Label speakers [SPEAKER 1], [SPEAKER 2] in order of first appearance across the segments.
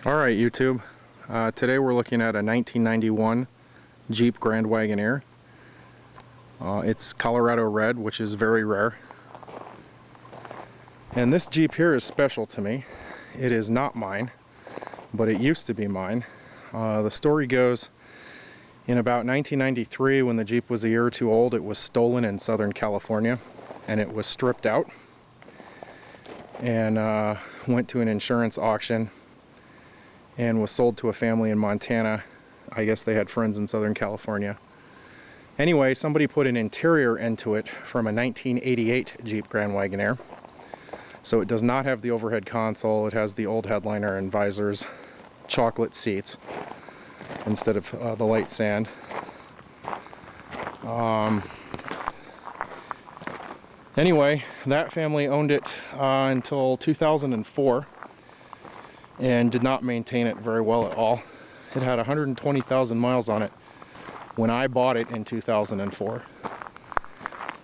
[SPEAKER 1] Alright YouTube, today we're looking at a 1991 Jeep Grand Wagoneer. It's Colorado red, which is very rare. And this Jeep here is special to me. It is not mine, but it used to be mine. The story goes, in about 1993, when the Jeep was a year or two old, it was stolen in Southern California, and it was stripped out and went to an insurance auction and was sold to a family in Montana. I guess they had friends in Southern California. Anyway, somebody put an interior into it from a 1988 Jeep Grand Wagoneer. So it does not have the overhead console. It has the old headliner and visors, chocolate seats instead of the light sand. Anyway, that family owned it until 2004. And did not maintain it very well at all. It had 120,000 miles on it when I bought it in 2004.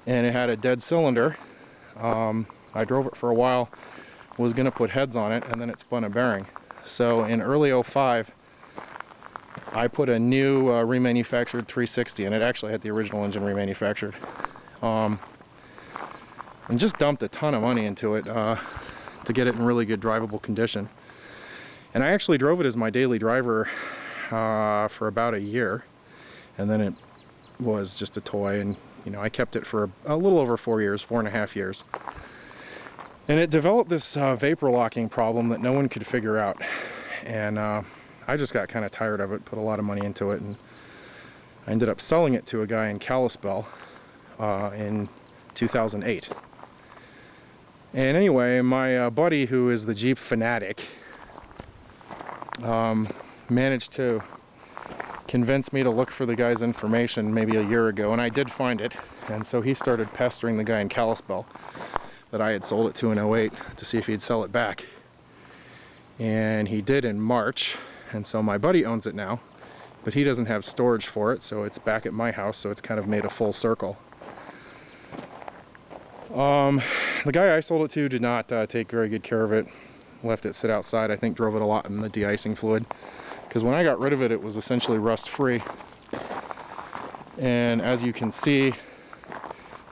[SPEAKER 1] And it had a dead cylinder. I drove it for a while, was going to put heads on it, and then it spun a bearing. So in early 05, I put a new remanufactured 360, and it actually had the original engine remanufactured. And just dumped a ton of money into it to get it in really good drivable condition. And I actually drove it as my daily driver for about a year, and then it was just a toy, and I kept it for a little over 4 years, 4.5 years. And it developed this vapor locking problem that no one could figure out, and I just got kind of tired of it, put a lot of money into it, and I ended up selling it to a guy in Kalispell in 2008. And anyway, my buddy, who is the Jeep fanatic, managed to convince me to look for the guy's information maybe a year ago, and I did find it. And so he started pestering the guy in Kalispell that I had sold it to in 08 to see if he'd sell it back. And he did in March, and so my buddy owns it now, but he doesn't have storage for it, so it's back at my house, so it's kind of made a full circle. The guy I sold it to did not take very good care of it. Left it sit outside. I think drove it a lot in the de-icing fluid, because when I got rid of it, it was essentially rust free, and as you can see,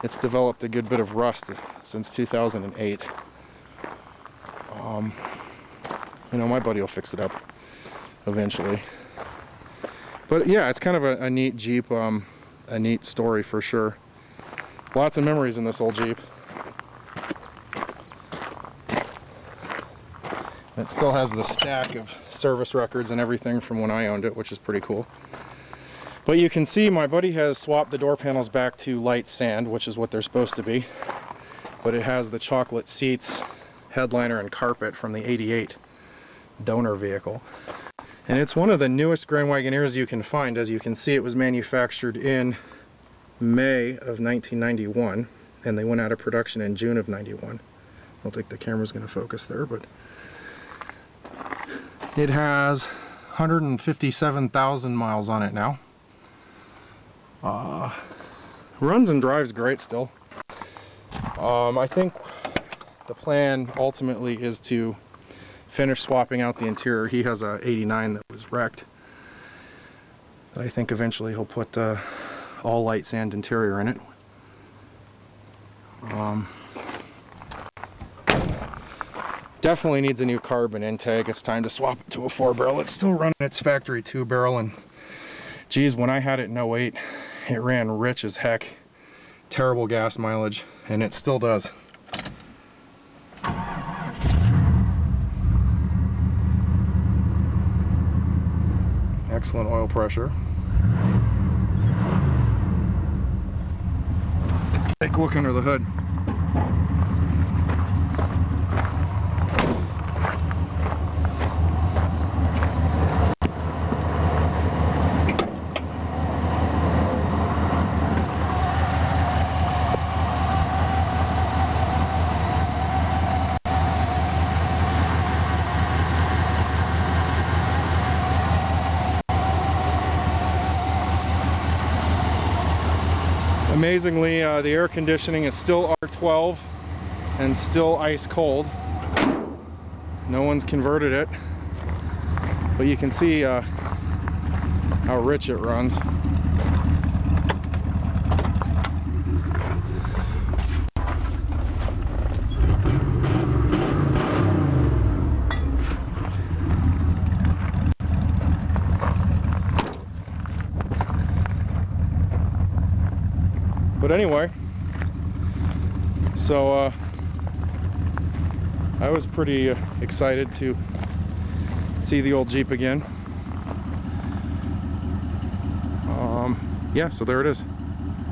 [SPEAKER 1] it's developed a good bit of rust since 2008. My buddy will fix it up eventually, but yeah, it's kind of a neat Jeep, a neat story for sure. Lots of memories in this old Jeep. It still has the stack of service records and everything from when I owned it, which is pretty cool. But you can see my buddy has swapped the door panels back to light sand, which is what they're supposed to be. But it has the chocolate seats, headliner, and carpet from the '88 donor vehicle. And it's one of the newest Grand Wagoneers you can find. As you can see, it was manufactured in May of 1991, and they went out of production in June of '91. I don't think the camera's going to focus there, but it has 157,000 miles on it now. Runs and drives great still. I think the plan ultimately is to finish swapping out the interior. He has a '89 that was wrecked, but I think eventually he'll put all light sand interior in it. Definitely needs a new carb and intake. It's time to swap it to a 4-barrel. It's still running its factory 2-barrel, and geez, when I had it in 08, it ran rich as heck. Terrible gas mileage, and it still does. Excellent oil pressure. Take a look under the hood. Amazingly, the air conditioning is still R12 and still ice cold. No one's converted it. But you can see how rich it runs. But anyway, so I was pretty excited to see the old Jeep again. Yeah, so there it is.